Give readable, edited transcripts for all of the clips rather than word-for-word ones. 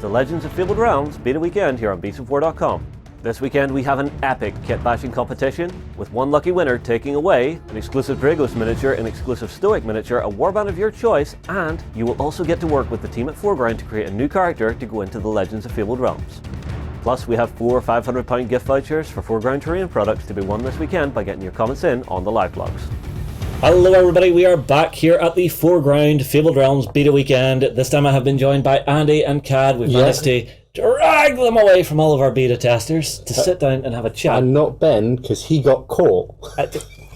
the Legends of Fabled Realms Beta Weekend here on beasts4.com. This weekend we have an epic kit bashing competition, with one lucky winner taking away an exclusive Dragos miniature, an exclusive Stoic miniature, a warband of your choice, and you will also get to work with the team at 4Ground to create a new character to go into the Legends of Fabled Realms. Plus, we have 4 £500 gift vouchers for 4Ground terrain products to be won this weekend by getting your comments in on the live blogs. Hello everybody, we are back here at the 4Ground Fabled Realms Beta Weekend. This time I have been joined by Andy and Cad. We've managed to drag them away from all of our beta testers to sit down and have a chat. And not Ben, because he got caught.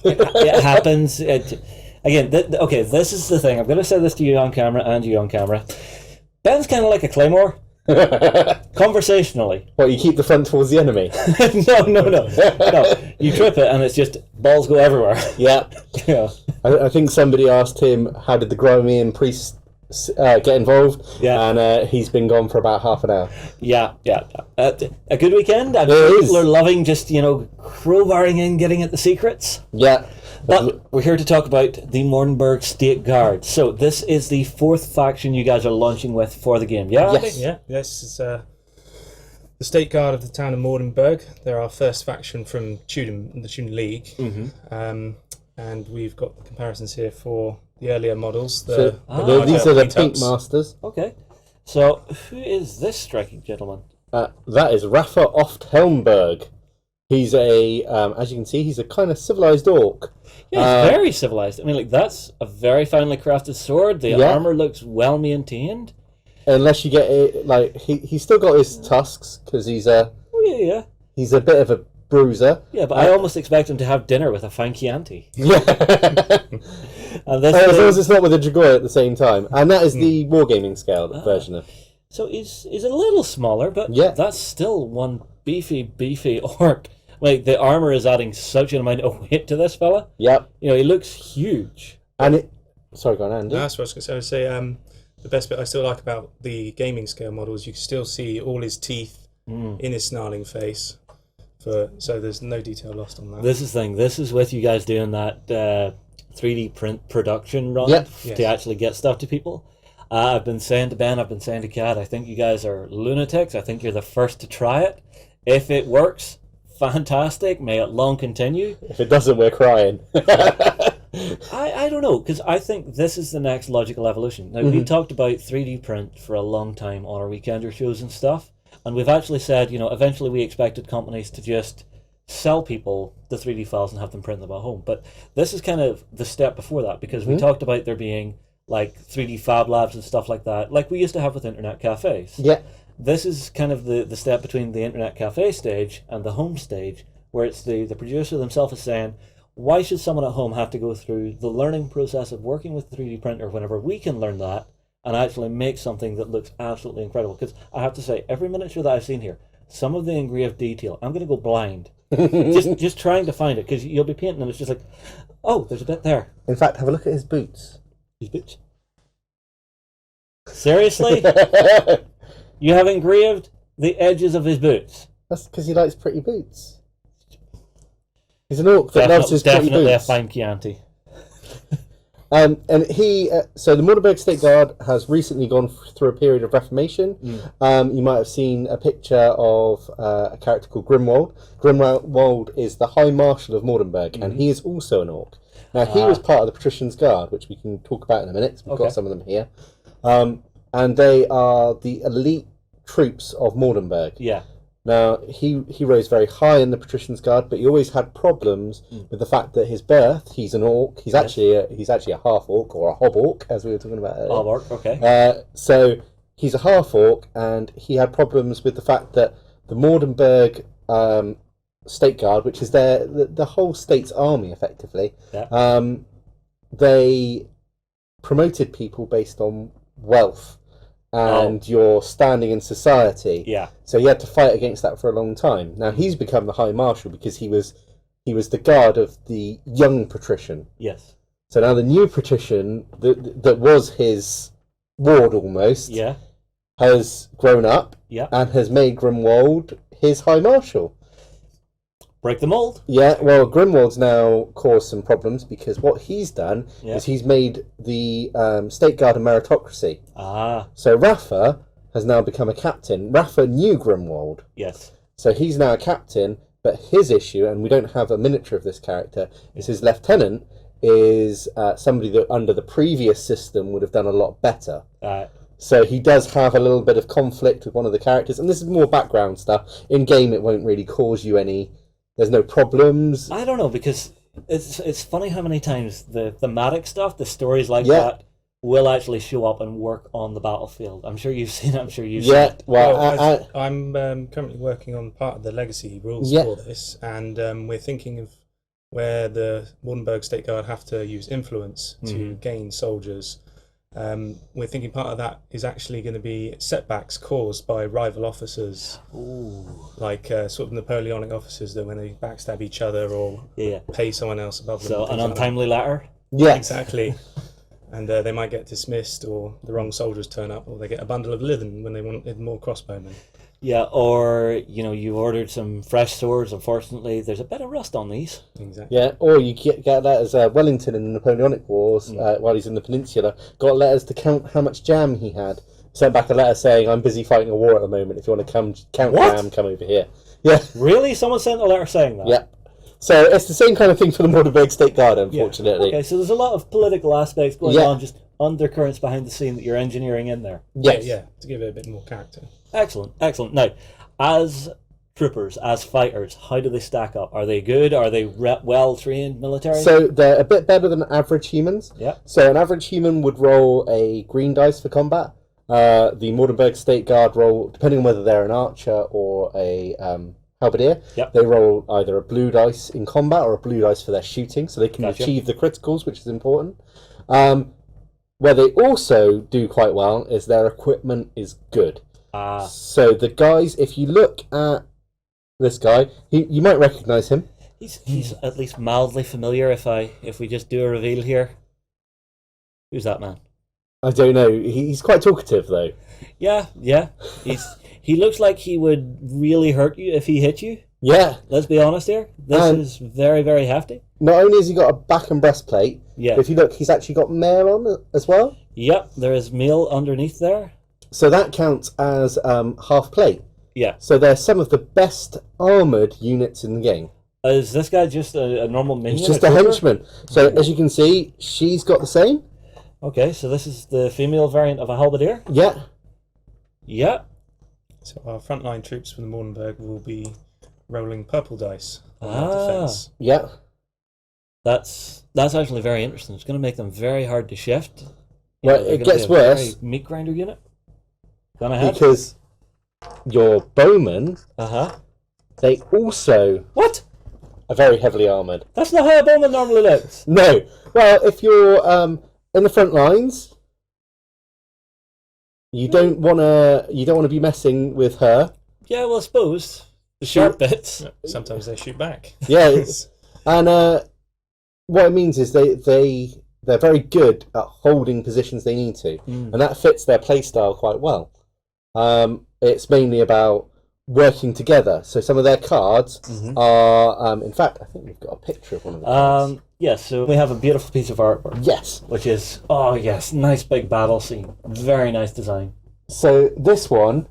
It happens. Okay, this is the thing. I'm going to say this to you on camera and you on camera. Ben's kind of like a claymore. Conversationally. What, you keep the front towards the enemy? No. You trip it and it's just balls go everywhere. Yeah. Yeah. I think somebody asked him, how did the Grimian priest get involved? Yeah. And he's been gone for about half an hour. Yeah. A good weekend. People are loving just, crowbarring in, getting at the secrets. Yeah. But we're here to talk about the Mordenburg State Guard. So this is the 4th faction you guys are launching with for the game, yeah? Yes. Yeah, this is the State Guard of the town of Mordenburg. They're our first faction from the Tudor League. Mm-hmm. And we've got the comparisons here for the earlier models. These are the Pink Masters. Okay. So who is this striking gentleman? That is Rafa Oft Helmberg. He's as you can see, he's a kind of civilized orc. Yeah, he's very civilized. I mean, that's a very finely crafted sword. The armor looks well maintained. Unless you get it, he's still got his tusks because he's he's a bit of a bruiser. Yeah, but I almost expect him to have dinner with a fine Chianti. Yeah. And as long as it's not with a Dragoi at the same time, and that is the wargaming scale version of. So he's a little smaller, but that's still one beefy orc. Like, the armor is adding such an amount of weight to this fella. Yep. He looks huge. And sorry, go on, Andy. No, that's what I was going to say. The best bit I still like about the gaming scale model is you can still see all his teeth in his snarling face. So there's no detail lost on that. This is the thing. This is with you guys doing that 3D print production run to actually get stuff to people. I've been saying to Ben, I've been saying to Kat, I think you guys are lunatics. I think you're the first to try it. If it works, fantastic. May it long continue. If it doesn't, we're crying. I don't know, because I think this is the next logical evolution. Now, we talked about 3D print for a long time on our weekender shows and stuff, and we've actually said, eventually we expected companies to just sell people the 3D files and have them print them at home. But this is kind of the step before that, because we talked about there being like 3D Fab Labs and stuff like that, like we used to have with internet cafes. Yeah. This is kind of the step between the internet cafe stage and the home stage, where it's the producer themselves is saying, why should someone at home have to go through the learning process of working with the 3D printer whenever we can learn that and actually make something that looks absolutely incredible? Because I have to say, every miniature that I've seen here, some of the engraved detail, I'm going to go blind. just trying to find it, because you'll be painting and it's just like, oh, there's a bit there. In fact, have a look at his boots. His boots? Seriously? You have engraved the edges of his boots? That's because he likes pretty boots. He's an orc that loves his pretty boots. Definitely a fine Chianti. And he, so the Mordenburg State Guard has recently gone through a period of reformation. You might have seen a picture of a character called Grimwald. Grimwald is the High Marshal of Mordenburg, and he is also an orc. Now, he was part of the Patricians Guard, which we can talk about in a minute. We've got some of them here. And they are the elite troops of Mordenburg. Yeah. Now, he rose very high in the Patricians Guard, but he always had problems with the fact that his birth, he's an orc. He's actually a half orc, or a hob orc, as we were talking about earlier. Hob orc, okay. So he's a half orc, and he had problems with the fact that the Mordenburg State Guard, which is the whole state's army, effectively, they promoted people based on wealth and your standing in society. Yeah. So he had to fight against that for a long time. Now he's become the High Marshal because he was the guard of the young patrician. Yes. So now the new patrician that was his ward almost has grown up and has made Grimwald his High Marshal. Break the mold. Yeah, well, Grimwald's now caused some problems because what he's done is he's made the State Guard a meritocracy. Ah. So Rafa has now become a captain. Rafa knew Grimwald, Yes. so he's now a captain, but his issue, and we don't have a miniature of this character, is his lieutenant is somebody that under the previous system would have done a lot better. So he does have a little bit of conflict with one of the characters, and this is more background stuff. In game, it won't really cause you any. There's no problems. I don't know, because it's funny how many times the thematic stuff, the stories like that, will actually show up and work on the battlefield. I'm sure you've seen it. I'm sure you've seen it. Well, I'm currently working on part of the legacy rules for this, and we're thinking of where the Mordenburg State Guard have to use influence to gain soldiers. We're thinking part of that is actually going to be setbacks caused by rival officers, like sort of Napoleonic officers that when they backstab each other or pay someone else above them. So an untimely letter? Yeah. Exactly. And they might get dismissed, or the wrong soldiers turn up, or they get a bundle of leathern when they wanted more crossbowmen. Yeah, or, you ordered some fresh swords. Unfortunately, there's a bit of rust on these. Exactly. Yeah, or you get letters. Wellington in the Napoleonic Wars, while he's in the Peninsula, got letters to count how much jam he had. Sent back a letter saying, "I'm busy fighting a war at the moment. If you want to count jam, come over here." Yeah. Really? Someone sent a letter saying that? Yeah. So it's the same kind of thing for the Mordenburg State Guard, unfortunately. Okay, so there's a lot of political aspects going on, just undercurrents behind the scene that you're engineering in there. Yes. Yeah, to give it a bit more character. Excellent, excellent. Now, as troopers, as fighters, how do they stack up? Are they good? Are they well-trained military? So they're a bit better than average humans. Yeah. So an average human would roll a green dice for combat. The Mordenburg State Guard roll, depending on whether they're an archer or a halberdier, they roll either a blue dice in combat or a blue dice for their shooting, so they can achieve the criticals, which is important. Where they also do quite well is their equipment is good. So the guys, if you look at this guy, you might recognise him. He's at least mildly familiar. If we just do a reveal here, who's that man? I don't know. He's quite talkative though. Yeah. He looks like he would really hurt you if he hit you. Yeah. Let's be honest here. This is very, very hefty. Not only has he got a back and breastplate, but if you look, he's actually got mail on as well. Yep, there is mail underneath there. So that counts as half plate. Yeah. So they're some of the best armoured units in the game. Is this guy just a normal minion? He's just a henchman. So as you can see, she's got the same. Okay, so this is the female variant of a halberdier? Yeah. Yeah. So our frontline troops from the Mordenburg will be rolling purple dice on their defense. Yeah. That's actually very interesting. It's going to make them very hard to shift. Well, it gets worse. Meat grinder unit. Gone ahead. Because your bowmen, they also what? are very heavily armoured. That's not how a bowman normally looks. No. Well, if you're in the front lines, you don't want to be messing with her. Yeah, well, I suppose the sharp bits. Sometimes they shoot back. Yeah, and what it means is they're very good at holding positions they need to, and that fits their playstyle quite well. It's mainly about working together. So some of their cards are, in fact, I think we've got a picture of one of the cards. Yes, so we have a beautiful piece of artwork. Yes. Which is, nice big battle scene. Very nice design. So this one,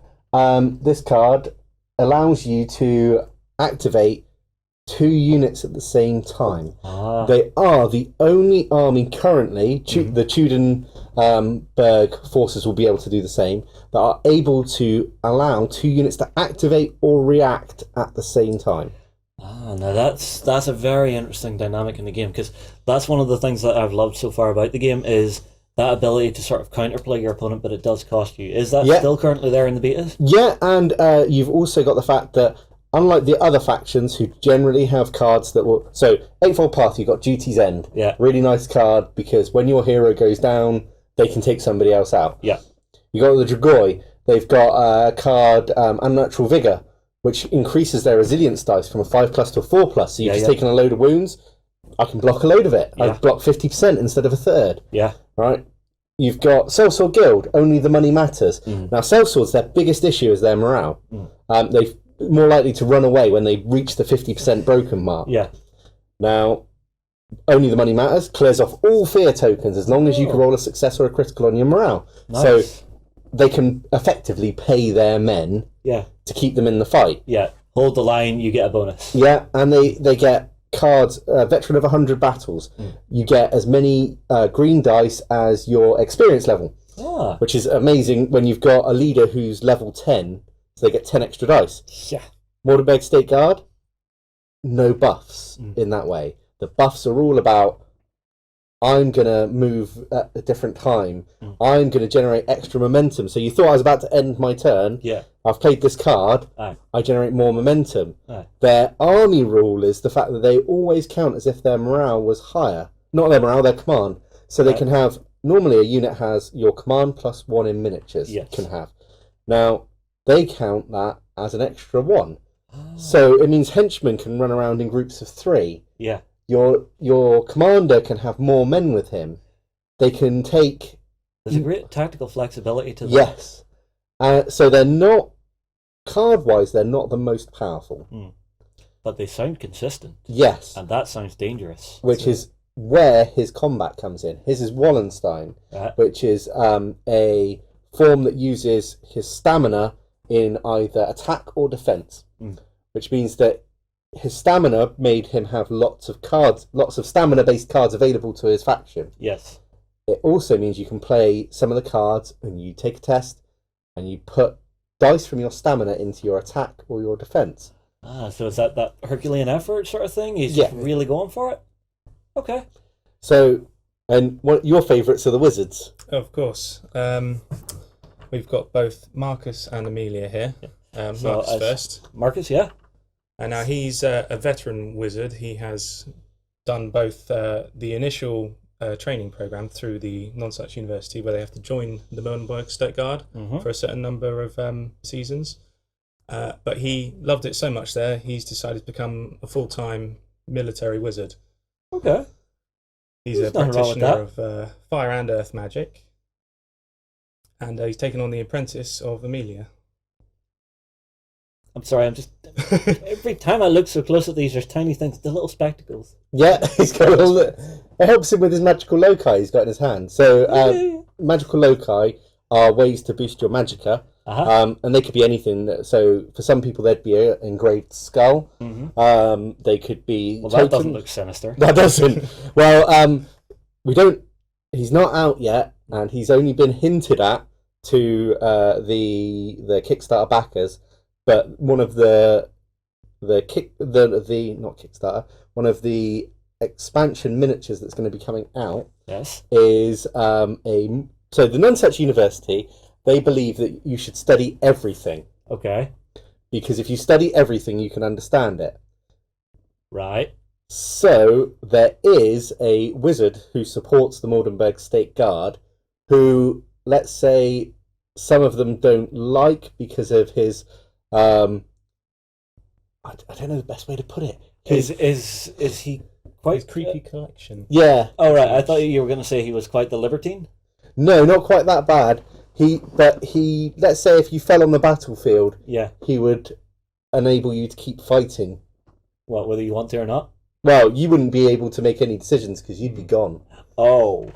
this card allows you to activate 2 units at the same time. They are the only army currently, the Tudenberg forces will be able to do the same, that are able to allow 2 units to activate or react at the same time. Now that's a very interesting dynamic in the game, because that's one of the things that I've loved so far about the game is that ability to sort of counterplay your opponent, but it does cost you. Is that still currently there in the betas? Yeah, and you've also got the fact that unlike the other factions who generally have cards that will... So, Eightfold Path, you've got Duty's End. Yeah. Really nice card, because when your hero goes down, they can take somebody else out. Yeah. You got the Dragoi. They've got a card, Unnatural Vigour, which increases their resilience dice from a 5+ to a 4+. So you've just taken a load of wounds, I can block a load of it. I block 50% instead of a third. Yeah. Right? You've got Sellsword Guild, only the money matters. Now, Sellswords, their biggest issue is their morale. They're more likely to run away when they reach the 50% broken mark. Yeah. Now, only the money matters, clears off all fear tokens as long as you can roll a success or a critical on your morale. Nice. So they can effectively pay their men Yeah. to keep them in the fight. Yeah. Hold the line, you get a bonus. Yeah, and they get cards, veteran of 100 battles. You get as many green dice as your experience level, which is amazing when you've got a leader who's level 10, so they get 10 extra dice. Yeah. Mordenburg State Guard, no buffs in that way. The buffs are all about, I'm going to move at a different time. I'm going to generate extra momentum. So you thought I was about to end my turn. Yeah. I've played this card. Aye. I generate more momentum. Aye. Their army rule is the fact that they always count as if their morale was higher. Not their morale, their command. So they can have, normally a unit has your command plus 1 in miniatures. Yes. Can have. Now, they count that as an extra 1. So it means henchmen can run around in groups of 3. Yeah. Your commander can have more men with him. They can take... There's a great tactical flexibility to them. Yes. So they're not... Card-wise, they're not the most powerful. But they sound consistent. Yes. And that sounds dangerous. Which is where his combat comes in. His is Wallenstein, which is a form that uses his stamina in either attack or defense. Which means that his stamina made him have lots of cards, lots of stamina-based cards available to his faction. Yes. It also means you can play some of the cards and you take a test and you put dice from your stamina into your attack or your defense. So is that Herculean effort sort of thing? He's just really going for it? Okay. So, and your favourites are the wizards. Of course. We've got both Marcus and Amelia here. Marcus first. Marcus, yeah. And now he's a veteran wizard. He has done both the initial training program through the non-such university where they have to join the Mordenburg State Guard for a certain number of seasons. But he loved it so much there, he's decided to become a full-time military wizard. Okay. He's a practitioner of fire and earth magic. And he's taken on the apprentice of Amelia. I'm sorry, every time I look so close at these, there's tiny things, the little spectacles. Yeah, he's got all the... It helps him with his magical loci he's got in his hand. So, magical loci are ways to boost your magicka, and they could be anything. So, for some people, they'd be an engraved skull. They could be... Well, that doesn't look sinister. That doesn't. Well, we don't... He's not out yet, and he's only been hinted at to the Kickstarter backers. But one of the not Kickstarter, one of the expansion miniatures that's going to be coming out is so the non-such university, they believe that you should study everything. Okay. Because if you study everything, you can understand it. Right. So there is a wizard who supports the Mordenburg State Guard who, let's say, some of them don't like because of his... I don't know the best way to put it. Is he quite his creepy collection? Yeah. Oh right, I thought you were going to say he was quite the libertine. No, not quite that bad. He let's say if you fell on the battlefield, he would enable you to keep fighting. What, whether you want to or not? Well, you wouldn't be able to make any decisions because you'd be gone. Oh.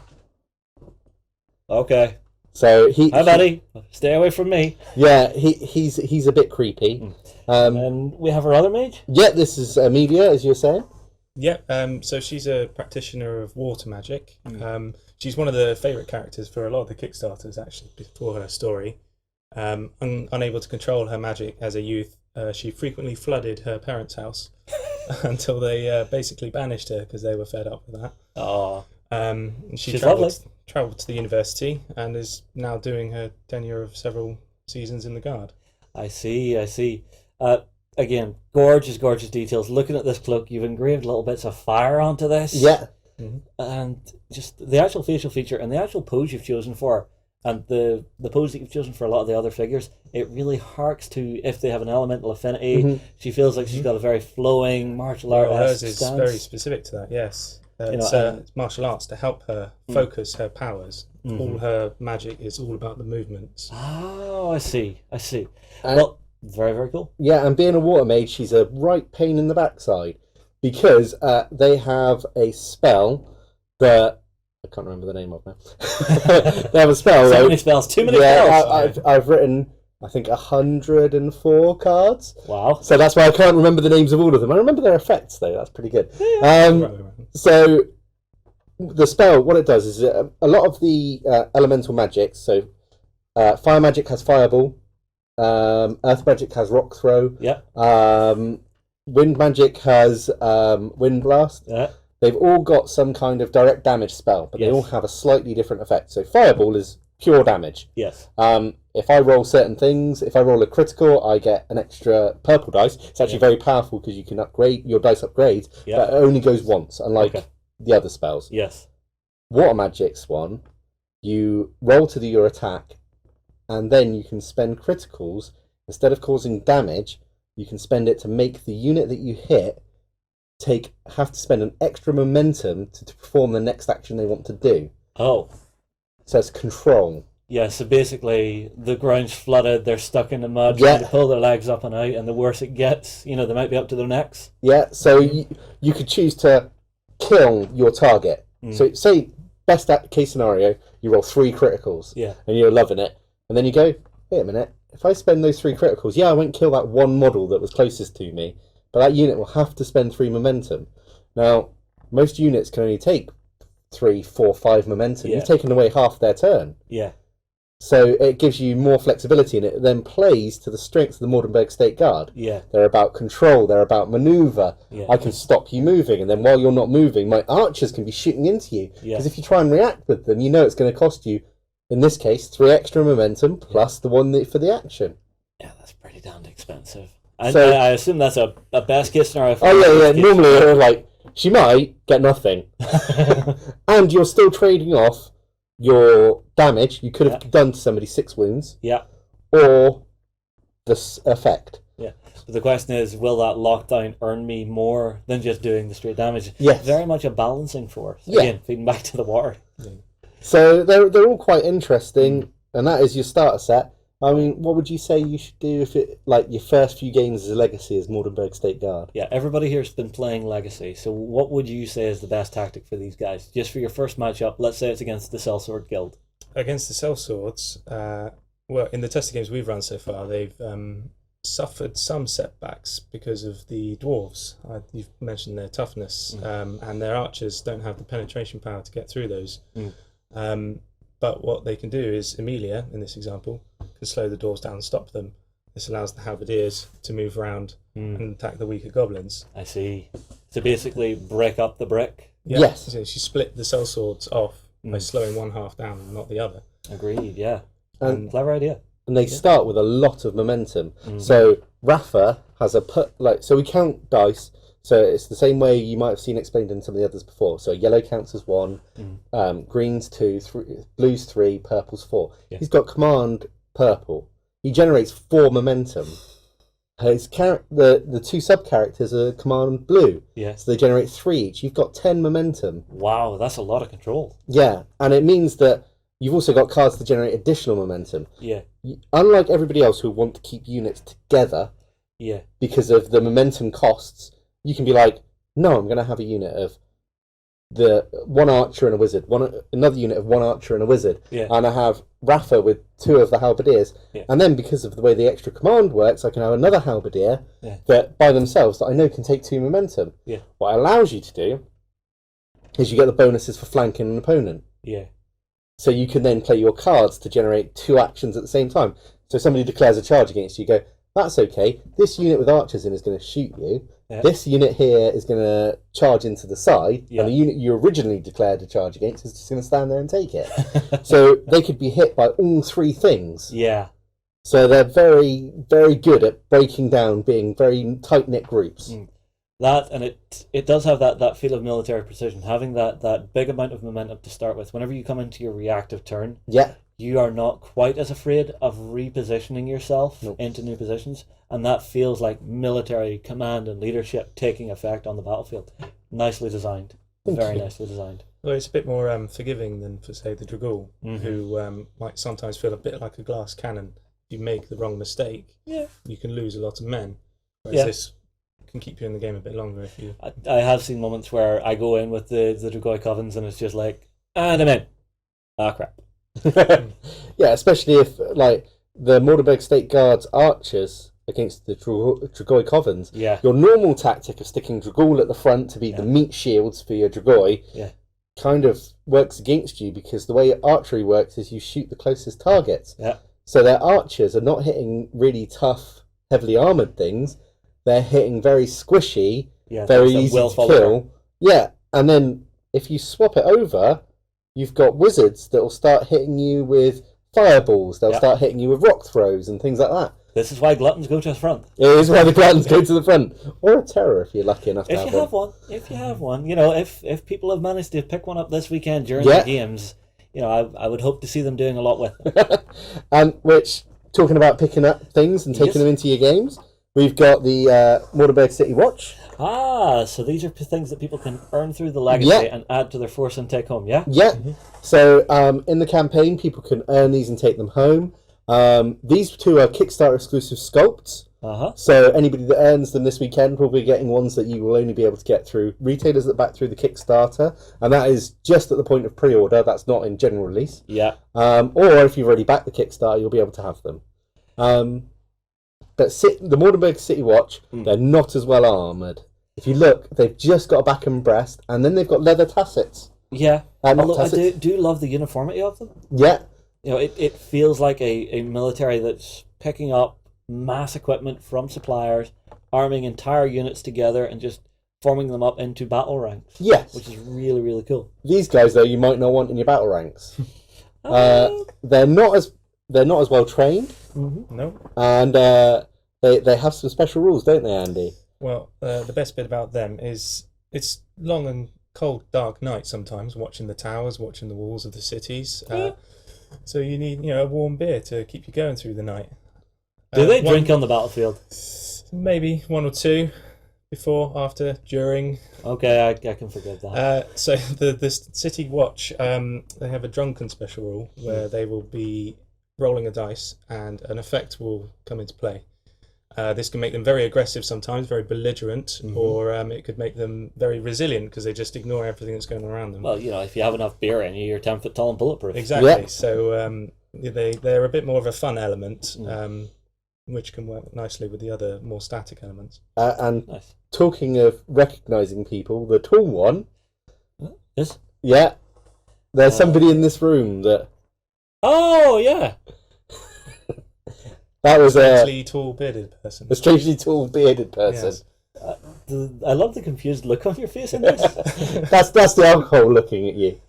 Okay. So hi, buddy. Stay away from me. Yeah, he's a bit creepy. And we have our other mage. Yeah, this is Amelia, as you're saying. Yeah. So she's a practitioner of water magic. She's one of the favourite characters for a lot of the Kickstarters, actually, before her story. Unable to control her magic as a youth, she frequently flooded her parents' house until they basically banished her because they were fed up with that. Oh. She travelled to the university and is now doing her tenure of several seasons in the Guard. I see. Again, gorgeous details. Looking at this cloak, you've engraved little bits of fire onto this. Yeah. And just the actual facial feature and the actual pose you've chosen for, and the pose that you've chosen for a lot of the other figures, it really harks to if they have an elemental affinity. She feels like she's got a very flowing martial art. Hers is very specific to that, yes. It's martial arts to help her focus her powers. All her magic is all about the movements. Oh, I see. Well, very, very cool. Yeah, and being a water mage, she's a right pain in the backside because they have a spell that I can't remember the name of now. They have a spell. So many spells, too many spells. I've written, I think, 104 cards. Wow. So that's why I can't remember the names of all of them. I remember their effects, though. That's pretty good. So the spell, what it does is a lot of the elemental magics. So fire magic has fireball. Earth magic has rock throw. Yeah. Wind magic has wind blast. Yeah. They've all got some kind of direct damage spell, but they Yes. all have a slightly different effect. So fireball is pure damage. Yes. If I roll certain things, if I roll a critical, I get an extra purple dice. It's actually very powerful because you can upgrade your dice upgrades, but it only goes once, unlike the other spells. Yes. Water magic's one, you roll to do your attack, and then you can spend criticals. Instead of causing damage, you can spend it to make the unit that you hit have to spend an extra momentum to perform the next action they want to do. Oh. So it's control. Yeah, so basically the ground's flooded, they're stuck in the mud, trying to pull their legs up and out, and the worse it gets, they might be up to their necks. Yeah, so you could choose to kill your target. So say, best case scenario, you roll 3 criticals, and you're loving it, and then you go, wait a minute, if I spend those 3 criticals, I won't kill that one model that was closest to me, but that unit will have to spend 3 momentum. Now, most units can only take 3, 4, 5 momentum. You've taken away half their turn. Yeah. So it gives you more flexibility, and it then plays to the strengths of the Mordenburg State Guard. Yeah. They're about control, they're about maneuver. Yeah. I can stop you moving, and then while you're not moving, my archers can be shooting into you. Because if you try and react with them, you know it's going to cost you, in this case, 3 extra momentum plus the one for the action. Yeah, that's pretty damned expensive. And so, I assume that's a best case scenario. Normally, they're like, she might get nothing. And you're still trading off your damage you could have done to somebody 6 wounds. Yeah. Or the effect. Yeah. So the question is, will that lockdown earn me more than just doing the straight damage? Yes. Very much a balancing force. Again, feeding back to the water. Yeah. So they're all quite interesting, and that is your starter set. I mean, what would you say you should do if it, like, your first few games as a Legacy as Mordenburg State Guard? Yeah, everybody here's been playing Legacy, so what would you say is the best tactic for these guys? Just for your first matchup, let's say it's against the Sellsword Guild. Against the Sellswords, well, in the testing games we've run so far, they've suffered some setbacks because of the dwarves. You've mentioned their toughness, and their archers don't have the penetration power to get through those. But what they can do is, Emilia, in this example, can slow the dwarves down and stop them. This allows the halberdiers to move around and attack the weaker goblins. I see. So basically break up the brick? Yeah. Yes. So she split the sellswords off by slowing one half down and not the other. Agreed, yeah. And clever idea. And they start with a lot of momentum. So Rafa has so we count dice. So it's the same way you might have seen explained in some of the others before. So yellow counts as 1, greens 2, blues 3, purples 4. Yeah. He's got command purple. He generates 4 momentum. His the 2 sub characters are command blue. Yeah. So they generate 3 each. You've got 10 momentum. Wow, that's a lot of control. Yeah, and it means that you've also got cards to generate additional momentum. Yeah. Unlike everybody else who want to keep units together. Yeah. Because of the momentum costs. You can be like, no, I'm going to have a unit of the 1 archer and a wizard, another unit of 1 archer and a wizard, and I have Rafa with 2 of the halberdiers, and then because of the way the extra command works, I can have another halberdier that by themselves that I know can take 2 momentum. Yeah. What it allows you to do is you get the bonuses for flanking an opponent. Yeah. So you can then play your cards to generate 2 actions at the same time. So somebody declares a charge against you, go, that's okay, this unit with archers in is going to shoot you. Yeah. This unit here is going to charge into the side, and the unit you originally declared a charge against is just going to stand there and take it. So they could be hit by all 3 things. Yeah. So they're very, very good at breaking down, being very tight-knit groups. That, and it does have that feel of military precision, having that big amount of momentum to start with. Whenever you come into your reactive turn, you are not quite as afraid of repositioning yourself into new positions, and that feels like military command and leadership taking effect on the battlefield. Nicely designed. Very nicely designed. Well, it's a bit more forgiving than, for say, the Dragul, who might sometimes feel a bit like a glass cannon. If you make the wrong mistake, you can lose a lot of men. Whereas this can keep you in the game a bit longer if you... I have seen moments where I go in with the Dragoi Covens and it's just like, And I'm in. Ah, crap. Yeah, especially if like the Mordenburg State Guard's archers against the Dragoi Covens. Yeah. Your normal tactic of sticking Dragul at the front to be the meat shields for your Dragoi kind of works against you, because the way archery works is you shoot the closest targets. Yeah. So their archers are not hitting really tough, heavily armoured things. They're hitting very squishy, very easy to kill. Yeah, and then if you swap it over, you've got wizards that will start hitting you with fireballs. They'll start hitting you with rock throws and things like that. This is why gluttons go to the front. It is why the gluttons go to the front. Or a terror if you're lucky enough to have one. If you have one. You know, if people have managed to pick one up this weekend during the games, you know, I would hope to see them doing a lot with them. And which, talking about picking up things and taking them into your games, we've got the Mordenburg City Watch. Ah, so these are things that people can earn through the legacy and add to their force and take home, yeah? Yeah. So in the campaign, people can earn these and take them home. These two are Kickstarter exclusive sculpts. So anybody that earns them this weekend will be getting ones that you will only be able to get through retailers that back through the Kickstarter, and that is just at the point of pre-order. That's not in general release. Yeah. Or if you've already backed the Kickstarter, you'll be able to have them. But the Mordenburg City Watch, they're not as well armoured. If you look, they've just got a back and breast, and then they've got leather tassets. Yeah. Although tassets. I do love the uniformity of them. Yeah. You know, it feels like a military that's picking up mass equipment from suppliers, arming entire units together, and just forming them up into battle ranks. Yes. Which is really, really cool. These guys, though, you might not want in your battle ranks. They're not as well trained. No. And they have some special rules, don't they, Andy? Well, the best bit about them is it's long and cold, dark night sometimes, watching the towers, watching the walls of the cities. So you need, a warm beer to keep you going through the night. Do they drink on the battlefield? Maybe one or two, before, after, during. Okay, I can forgive that. So the City Watch, they have a drunken special rule where they will be rolling a dice and an effect will come into play. This can make them very aggressive sometimes, very belligerent, or it could make them very resilient because they just ignore everything that's going on around them. Well, if you have enough beer in you, you're 10 foot tall and bulletproof. Exactly. Yeah. So they're a bit more of a fun element, which can work nicely with the other more static elements. And Nice. talking of recognising people, the tall one. Yes? Yeah. There's somebody in this room that. Oh, yeah. That was Strangely tall bearded person. a strangely tall bearded person. Yes. I love the confused look on your face in this. That's the alcohol looking at you.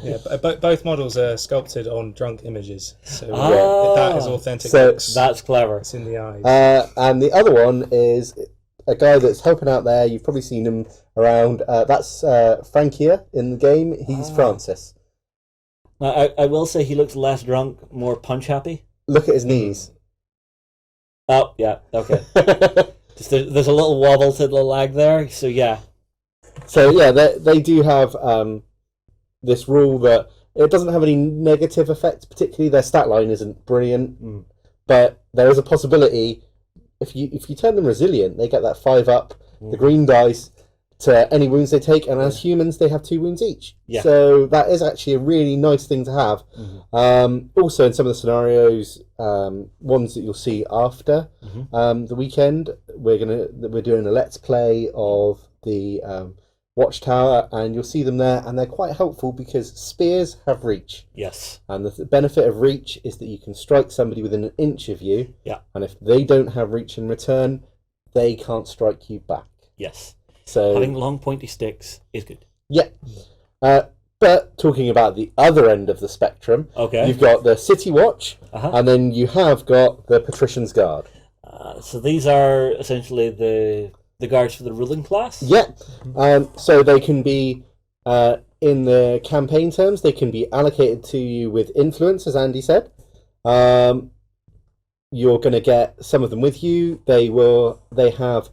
Yeah, both models are sculpted on drunk images, so Ah. that is authentic. So looks. That's clever. It's in the eyes. And the other one is a guy that's helping out there. You've probably seen him around. That's Frankia in the game. He's Francis. Now, I will say he looks less drunk, more punch happy. Look at his knees. Oh, yeah, okay. Just there's a little wobble to the lag there, so yeah. So yeah, they do have this rule that it doesn't have any negative effects. Particularly, their stat line isn't brilliant, but there is a possibility if you turn them resilient, they get that 5 up, the green dice to any wounds they take, and as humans, they have 2 wounds each. Yeah. So that is actually a really nice thing to have. Also, in some of the scenarios, ones that you'll see after the weekend, we're doing a let's play of the Watchtower, and you'll see them there, and they're quite helpful because spears have reach. Yes. And the benefit of reach is that you can strike somebody within an inch of you. Yeah. And if they don't have reach in return, they can't strike you back. Yes. So having long pointy sticks is good. yeah. But talking about the other end of the spectrum, Okay. you've got the City Watch, and then you have got the Patricians Guard. So these are essentially the guards for the ruling class? Yeah. So they can be, in the campaign terms, they can be allocated to you with influence, as Andy said. You're going to get some of them with you. They have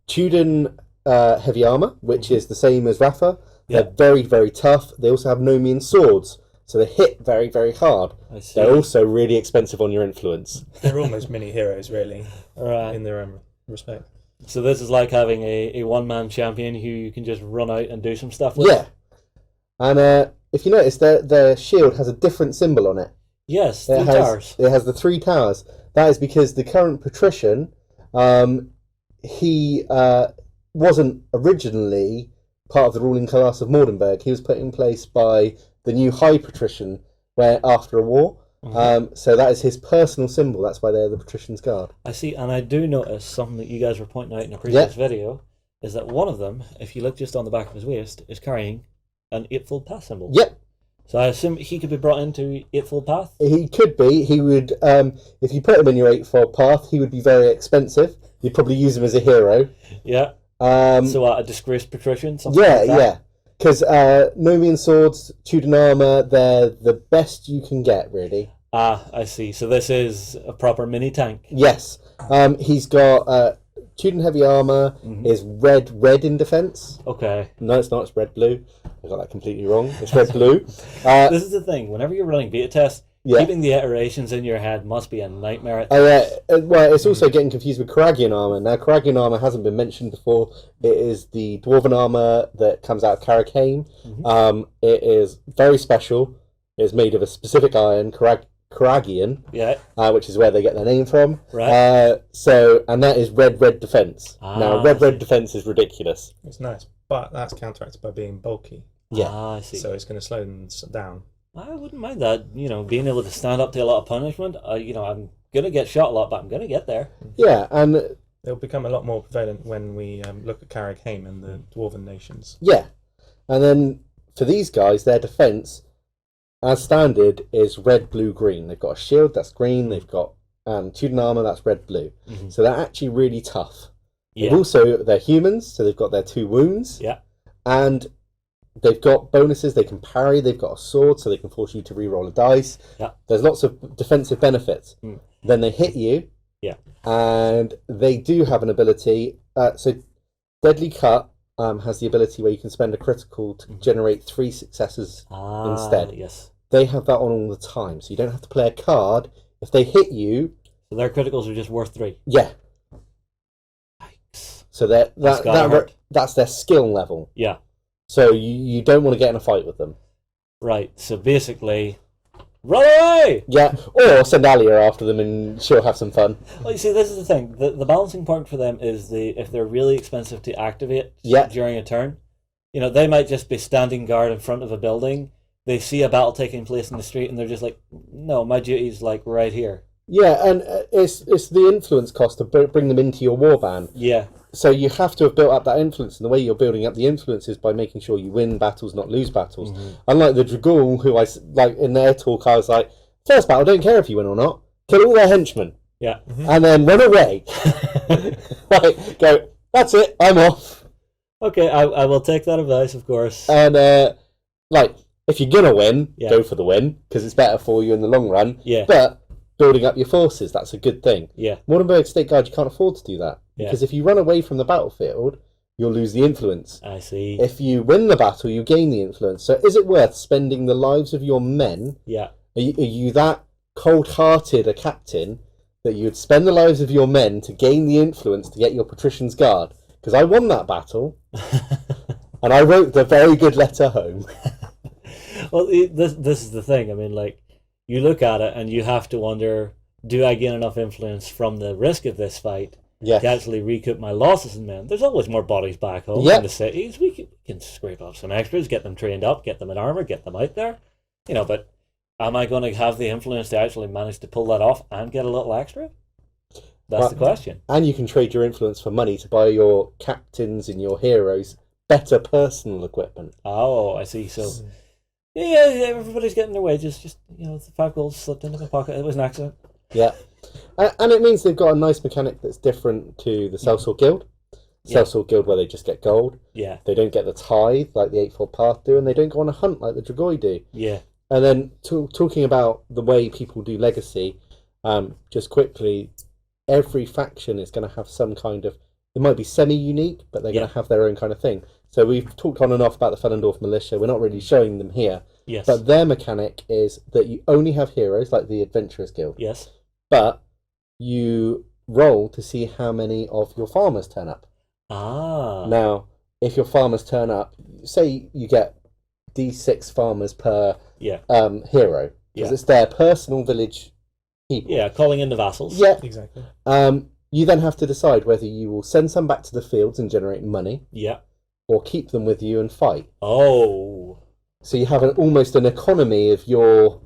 Tudun heavy armor, which is the same as Rafa. They're very, very tough. They also have Nomian swords, so they hit very, very hard. I see. They're also really expensive on your influence. They're almost mini heroes, really, Right. in their own respect. So this is like having a one-man champion who you can just run out and do some stuff with? Yeah. And if you notice, their shield has a different symbol on it. Yes, three towers. It has the 3 towers. That is because the current patrician, he wasn't originally part of the ruling class of Mordenburg. He was put in place by the new High Patrician after a war. So that is his personal symbol. That's why they're the Patricians Guard. I see, and I do notice something that you guys were pointing out in a previous video, is that one of them, if you look just on the back of his waist, is carrying an Eightfold Path symbol. Yep. So I assume he could be brought into Eightfold Path? He could be. He would, if you put him in your Eightfold Path, he would be very expensive. You'd probably use him as a hero. Yeah. So a disgraced patrician? Something Yeah, like that? yeah. Because Nomian swords, Tudor armor, they're the best you can get, really. Ah, I see. So this is a proper mini tank. Yes. He's got Tudor heavy armor, is red in defense. Okay. No, it's not. It's red-blue. I got that completely wrong. It's red-blue. This is the thing. Whenever you're running beta tests, Yeah. keeping the iterations in your head must be a nightmare. Well, it's also getting confused with Karagian armor. Now, Karagian armor hasn't been mentioned before. It is the dwarven armor that comes out of Karakane. It is very special. It's made of a specific iron, Karagian, Yeah. which is where they get their name from. Right. And that is red defense. Now, red defense is ridiculous. It's nice, but that's counteracted by being bulky. Yeah. Ah, I see. So it's going to slow them down. I wouldn't mind that. You know, being able to stand up to a lot of punishment. You know, I'm going to get shot a lot, but I'm going to get there. Yeah, and It'll become a lot more prevalent when we look at Karakane and the Dwarven nations. yeah. And then for these guys, their defense, as standard, is red, blue, green. They've got a shield that's green. They've got Tudor armor that's red, blue. So they're actually really tough. Yeah. They're humans, so they've got their 2 wounds. Yeah. And they've got bonuses. They can parry. They've got a sword, so they can force you to re-roll a dice. Yeah. There's lots of defensive benefits. Then they hit you. Yeah. And they do have an ability. So Deadly Cut has the ability where you can spend a critical to generate 3 successes instead. Yes. They have that on all the time, so you don't have to play a card. If they hit you, So their criticals are just worth 3. yeah. Yikes. So that's their skill level. Yeah. So you don't want to get in a fight with them. Right. So basically, run away! Yeah, or send Alia after them and she'll have some fun. Well, you see, this is the thing. The balancing point for them is if they're really expensive to activate during a turn, you know, they might just be standing guard in front of a building. They see a battle taking place in the street and they're just like, no, my duty's like right here. Yeah, and it's the influence cost to bring them into your warband. Yeah. So you have to have built up that influence, and the way you're building up the influence is by making sure you win battles, not lose battles. Unlike the Dragoon, who I like in their talk, I was like, first battle, don't care if you win or not, kill all their henchmen, Yeah. and then run away. Like, go, that's it, I'm off. Okay, I will take that advice, of course. And like, if you're gonna win, Yeah. go for the win because it's better for you in the long run. Yeah. But building up your forces, that's a good thing. Yeah. Mordenburg State Guard, you can't afford to do that. Yeah. Because if you run away from the battlefield, you'll lose the influence. I see. If you win the battle, you gain the influence. So is it worth spending the lives of your men? Yeah. Are you that cold-hearted a captain that you would spend the lives of your men to gain the influence to get your Patricians Guard? Because I won that battle, and I wrote the very good letter home. Well, this is the thing. I mean, like, you look at it and you have to wonder, do I gain enough influence from the risk of this fight Yes. to actually recoup my losses in men? There's always more bodies back home Yep. in the cities. We can scrape off some extras, get them trained up, get them in armor, get them out there. You know, but am I going to have the influence to actually manage to pull that off and get a little extra? That's the question. And you can trade your influence for money to buy your captains and your heroes better personal equipment. Oh, I see. So, yeah, everybody's getting their wages. Just, you know, the 5 gold slipped into my pocket. It was an accident. Yeah. And it means they've got a nice mechanic that's different to the Sellsword Guild. Yeah. Sellsword Guild where they just get gold. Yeah. They don't get the tithe like the Eightfold Path do, and they don't go on a hunt like the Dragoi do. Yeah. And then talking about the way people do Legacy, just quickly, every faction is going to have some kind of... It might be semi-unique, but they're going to have their own kind of thing. So we've talked on and off about the Fellendorf Militia. We're not really showing them here. Yes. But their mechanic is that you only have heroes, like the Adventurers Guild. Yes. But you roll to see how many of your farmers turn up. Ah. Now, if your farmers turn up, say you get D6 farmers per Yeah. hero. Because Yeah. it's their personal village people. Yeah, calling in the vassals. Yeah. Exactly. You then have to decide whether you will send some back to the fields and generate money, Yeah. or keep them with you and fight. Oh. So you have almost an economy of your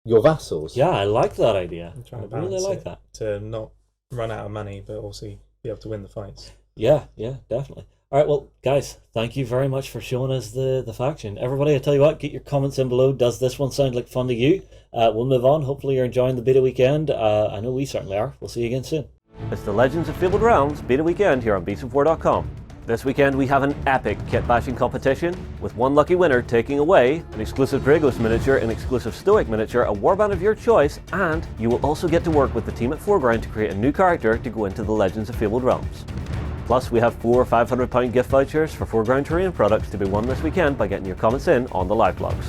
vassals. Yeah, I like that idea. I'm trying I to really balance like it that. to not run out of money, but also be able to win the fights. Yeah, definitely. All right, well, guys, thank you very much for showing us the faction. Everybody, I tell you what, get your comments in below. Does this one sound like fun to you? We'll move on. Hopefully you're enjoying the beta weekend. I know we certainly are. We'll see you again soon. It's the Legends of Fabled Realms beta weekend here on Beast4.com. This weekend we have an epic kit bashing competition, with one lucky winner taking away an exclusive Dragos miniature, an exclusive Stoic miniature, a warband of your choice, and you will also get to work with the team at 4Ground to create a new character to go into the Legends of Fabled Realms. Plus we have 4 £500 gift vouchers for 4Ground terrain products to be won this weekend by getting your comments in on the live blogs.